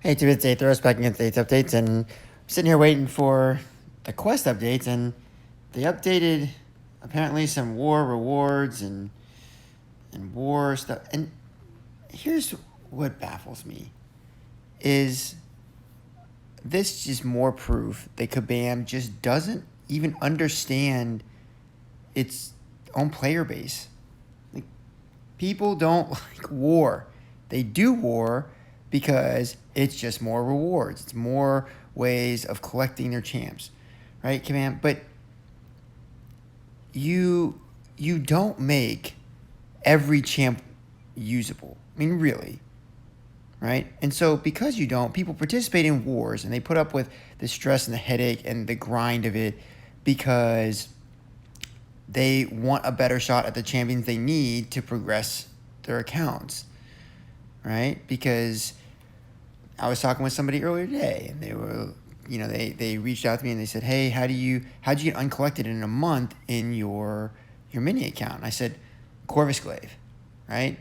Hey, it's Aether, back against the updates, and I'm sitting here waiting for the quest updates, and they updated apparently some war rewards and war stuff. And here's what baffles me is this just more proof that Kabam just doesn't even understand its own player base. Like, people don't like war. They do war because it's just more rewards. It's more ways of collecting their champs, right, Kabam? But you don't make every champ usable. I mean, really, right? And so because you don't, people participate in wars and they put up with the stress and the headache and the grind of it because they want a better shot at the champions they need to progress their accounts, right? Because I was talking with somebody earlier today, and they were, they reached out to me and they said, "Hey, how'd you get uncollected in a month in your mini account?" And I said, "Corvus Glaive, right?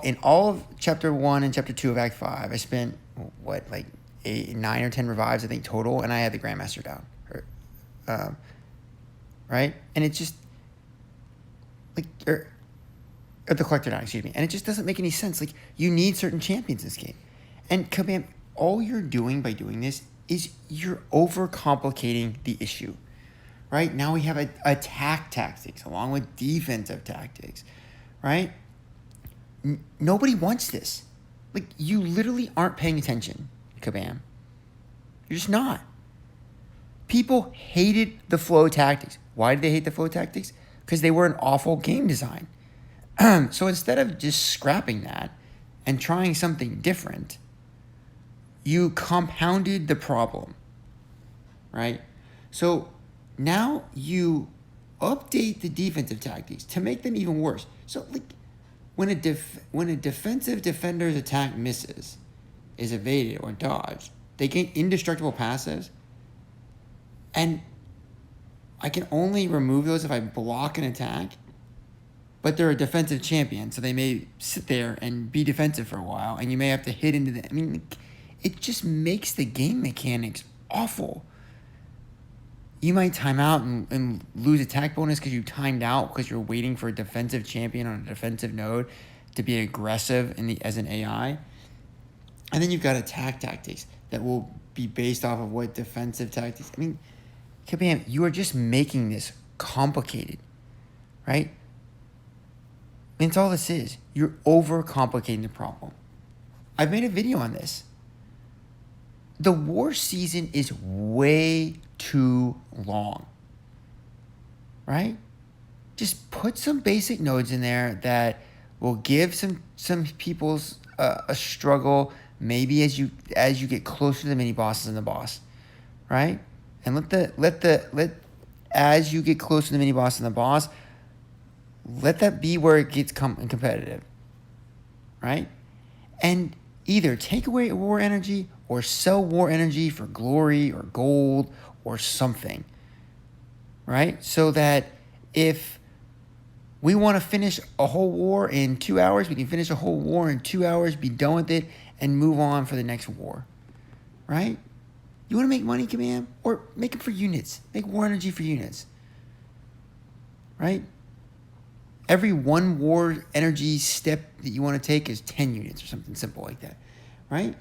In all of Chapter 1 and Chapter 2 of Act 5, I spent, 9 or 10 revives, I think, total, and I had the Grandmaster down. Right? And it just, or the Collector down, excuse me. And it just doesn't make any sense. Like, you need certain champions in this game. And Kabam, all you're doing by doing this is you're overcomplicating the issue. Right? Now we have attack tactics along with defensive tactics. Right? Nobody wants this. Like, you literally aren't paying attention, Kabam. You're just not. People hated the flow tactics. Why did they hate the flow tactics? Because they were an awful game design. So instead of just scrapping that and trying something different, you compounded the problem, right? So now you update the defensive tactics to make them even worse. So, when a defensive defender's attack misses, is evaded or dodged, they gain indestructible passives, and I can only remove those if I block an attack, but they're a defensive champion, so they may sit there and be defensive for a while, and you may have to hit into them. I mean, it just makes the game mechanics awful. You might time out and lose attack bonus because you timed out because you're waiting for a defensive champion on a defensive node to be aggressive as an AI. And then you've got attack tactics that will be based off of what defensive tactics. I mean, Kabam, you are just making this complicated, right? And it's all this is. You're overcomplicating the problem. I've made a video on this. The war season is way too long, right? Just put some basic nodes in there that will give some people's a struggle maybe as you get closer to the mini bosses and the boss, right? And let as you get closer to the mini boss and the boss, let that be where it gets competitive, right? And either take away war energy or sell war energy for glory or gold or something, right? So that if we want to finish a whole war in 2 hours, we can finish a whole war in 2 hours, be done with it, and move on for the next war, right? You want to make money, Kabam? Or make it for units. Make war energy for units, right? Every one war energy step that you want to take is 10 units or something simple like that, right?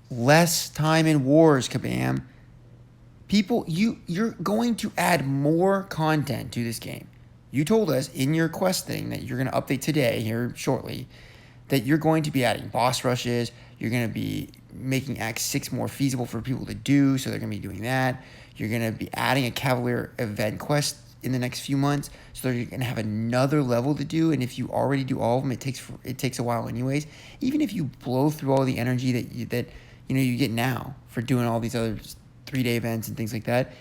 Less time in wars, Kabam. People, you're going to add more content to this game. You told us in your quest thing that you're going to update today here shortly that you're going to be adding boss rushes. You're going to be making Act 6 more feasible for people to do, so they're going to be doing that. You're going to be adding a Cavalier event quest in the next few months, so you're going to have another level to do. And if you already do all of them, it takes a while anyways. Even if you blow through all the energy that you get now for doing all these other 3-day events and things like that,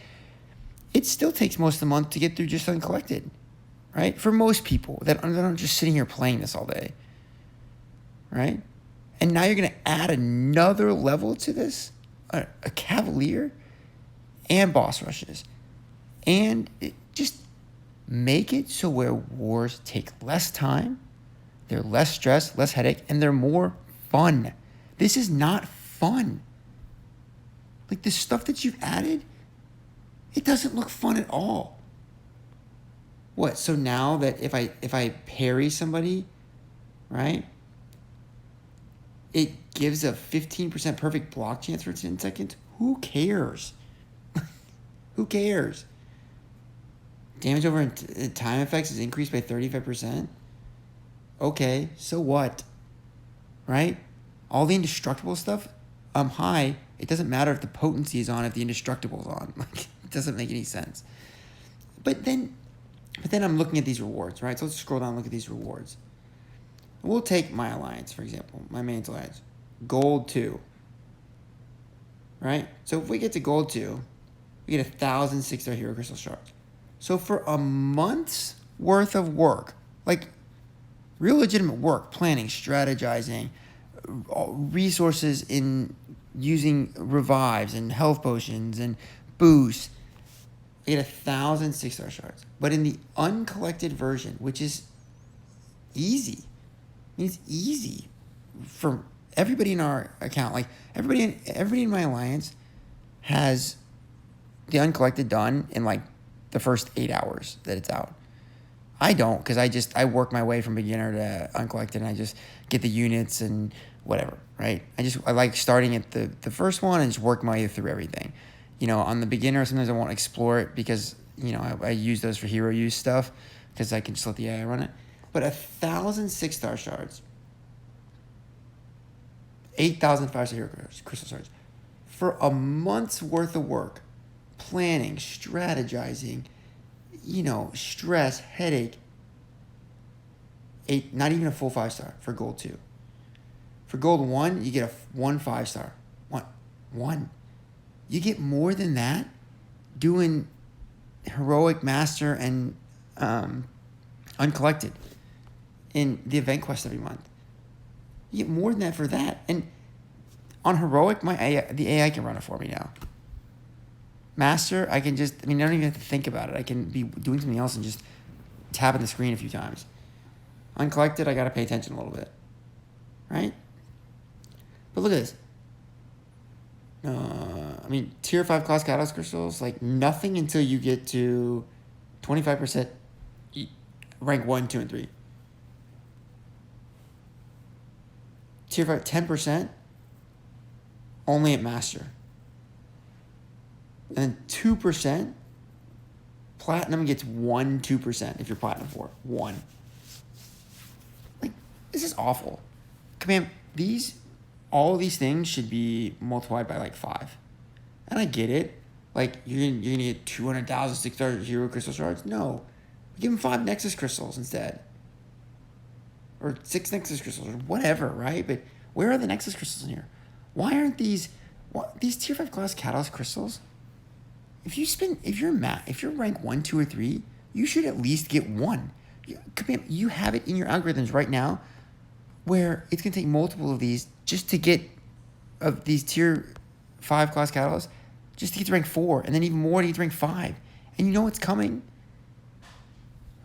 it still takes most of the month to get through just uncollected, right? For most people that aren't just sitting here playing this all day, right? And now you're going to add another level to this, a Cavalier and boss rushes. And just make it so where wars take less time, they're less stress, less headache, and they're more fun. This is not fun. Like, the stuff that you've added, it doesn't look fun at all. What? So now that if I parry somebody, right, it gives a 15% perfect block chance for 10 seconds? Who cares? Who cares? Damage over time effects is increased by 35%? Okay, so what? Right? All the indestructible stuff, high. It doesn't matter if the potency is on, if the indestructible is on. Like, it doesn't make any sense. But then I'm looking at these rewards, right? So let's scroll down and look at these rewards. We'll take my alliance, for example, my main alliance. Gold 2. Right? So if we get to gold 2, we get 1,000 6-star hero crystal shards. So for a month's worth of work, like real legitimate work, planning, strategizing, resources in using revives and health potions and boosts, I get 1,000 6-star shards. But in the uncollected version, which is easy, it's easy for everybody in our account. Like everybody in my alliance has the uncollected done in like the first 8 hours that it's out. I don't, because I work my way from beginner to uncollected, and I just get the units and whatever, right? I like starting at the first one and just work my way through everything. You know, on the beginner, sometimes I won't explore it because, you know, I use those for hero use stuff because I can just let the AI run it. But 1,000 6-star shards, 8,000 5-star hero crystal shards, for a month's worth of work, planning, strategizing, you know, stress, headache. Not even a full 5-star for gold 2. For gold 1, you get one 5-star. One. You get more than that doing heroic, master, and uncollected in the event quest every month. You get more than that for that. And on heroic, the AI can run it for me now. Master, I don't even have to think about it. I can be doing something else and just tapping the screen a few times. Uncollected, I got to pay attention a little bit. Right? But look at this. Tier 5 class catalyst crystals, like nothing until you get to 25% rank 1, 2, and 3. Tier 5, 10% only at master. And then 2%, platinum gets 2% if you're platinum 4. 1. Like, this is awful. Command, all of these things should be multiplied by like 5. And I get it. Like, you're gonna get 200,000 6-star hero crystal shards? No. Give them 5 Nexus crystals instead. Or 6 Nexus crystals, or whatever, right? But where are the Nexus crystals in here? Why aren't these tier 5 class catalyst crystals? If you're rank 1, 2, or 3, you should at least get 1. You have it in your algorithms right now where it's going to take multiple of these just to get of these tier 5 class catalysts, just to get to rank 4, and then even more to get to rank 5. And you know what's coming?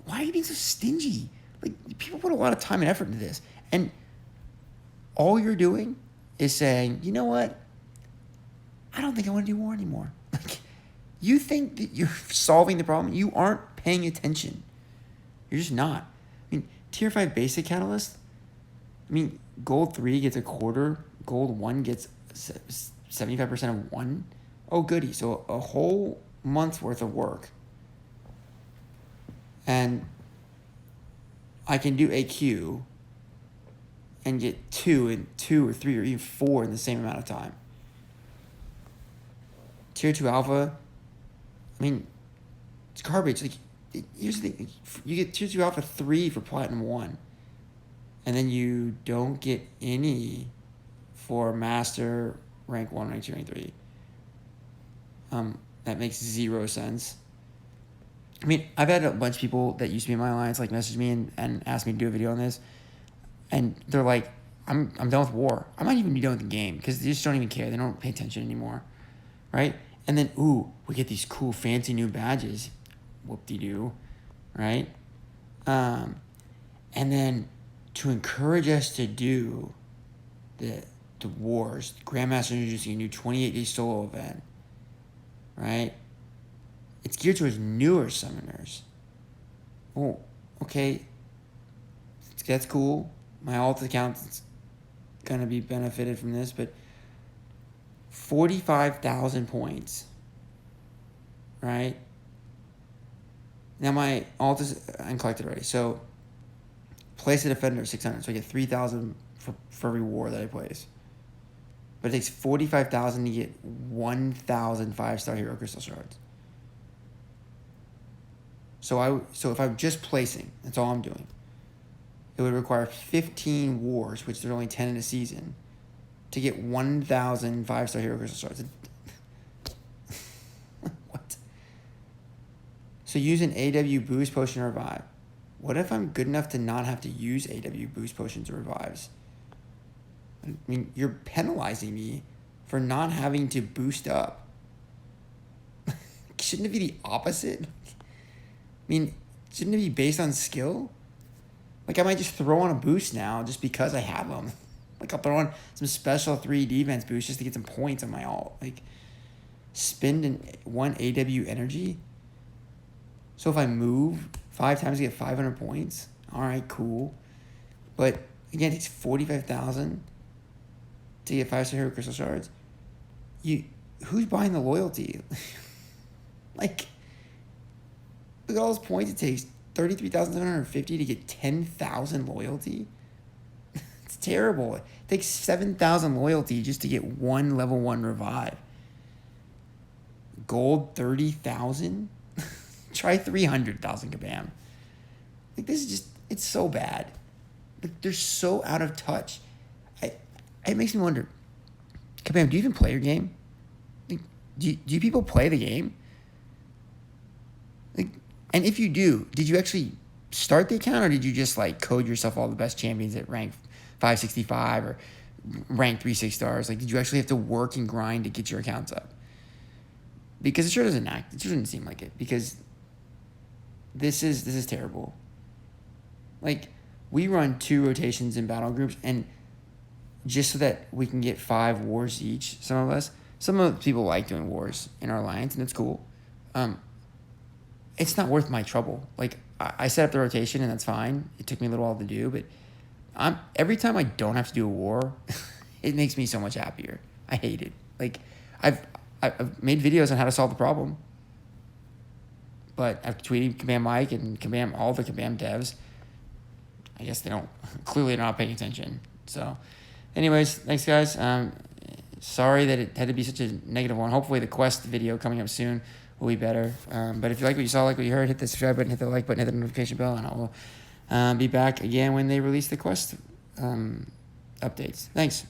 Why are you being so stingy? Like, people put a lot of time and effort into this. And all you're doing is saying, you know what? I don't think I want to do war anymore. Like, you think that you're solving the problem. You aren't paying attention. You're just not. Tier 5 basic catalyst, gold 3 gets a quarter. Gold 1 gets 75% of 1. Oh, goody. So a whole month's worth of work. And I can do AQ and get 2 or 3 or even 4 in the same amount of time. Tier 2 alpha, it's garbage. Like, here's the thing. You get Tier 2 alpha 3 for platinum 1. And then you don't get any for master rank 1, rank 2, rank 3. That makes 0 sense. I've had a bunch of people that used to be in my alliance like message me and ask me to do a video on this. And they're like, I'm done with war. I might even be done with the game because they just don't even care. They don't pay attention anymore. Right? And then, we get these cool fancy new badges. Whoop-de-doo. Right? And then to encourage us to do the wars. Grandmaster introducing a new 28-day solo event. Right? It's geared towards newer summoners. Oh, okay. That's cool. My alt account's going to be benefited from this, but 45,000 points. Right? Now my alt is uncollected already. So place a defender 600. So I get 3,000 for every war that I place. But it takes 45,000 to get 1,000 5-star hero crystal shards. So if I'm just placing, that's all I'm doing. It would require 15 wars, which there are only 10 in a season, to get 1,000 5-star hero crystal shards. What? So use an AW boost potion or revive. What if I'm good enough to not have to use AW boost potions or revives? I mean, you're penalizing me for not having to boost up. Shouldn't it be the opposite? I mean, shouldn't it be based on skill? Like, I might just throw on a boost now just because I have them. Like, I'll throw on some special 3 defense boost just to get some points on my alt. Like, spend 1 AW energy. So if I move 5 times, I get 500 points. All right, cool. But, again, it takes 45,000 to get 5-star hero crystal shards. Who's buying the loyalty? Like, look at all those points it takes. 33,750 to get 10,000 loyalty. It's terrible. It takes 7,000 loyalty just to get 1 level 1 revive. Gold 30,000. Try 300,000 Kabam. Like, this is just, it's so bad. Like, they're so out of touch. It makes me wonder, Kabam, do you even play your game? Like, do you people play the game? Like, and if you do, did you actually start the account, or did you just like code yourself all the best champions at rank 565 or rank 3 6-stars? Like, did you actually have to work and grind to get your accounts up? Because it sure doesn't seem like it. Because this is terrible. Like, we run 2 rotations in battle groups, and just so that we can get 5 wars each, some of the people like doing wars in our alliance, and it's cool. It's not worth my trouble. Like, I set up the rotation, and that's fine. It took me a little while to do, but every time I don't have to do a war, it makes me so much happier. I hate it. Like, I've made videos on how to solve the problem, but I've tweeted Kabam Mike and all the Kabam devs. I guess they're not paying attention. So, anyways, thanks guys. Sorry that it had to be such a negative one. Hopefully the quest video coming up soon will be better. But if you like what you saw, like what you heard, hit the subscribe button, hit the like button, hit the notification bell, and I will be back again when they release the quest updates. Thanks.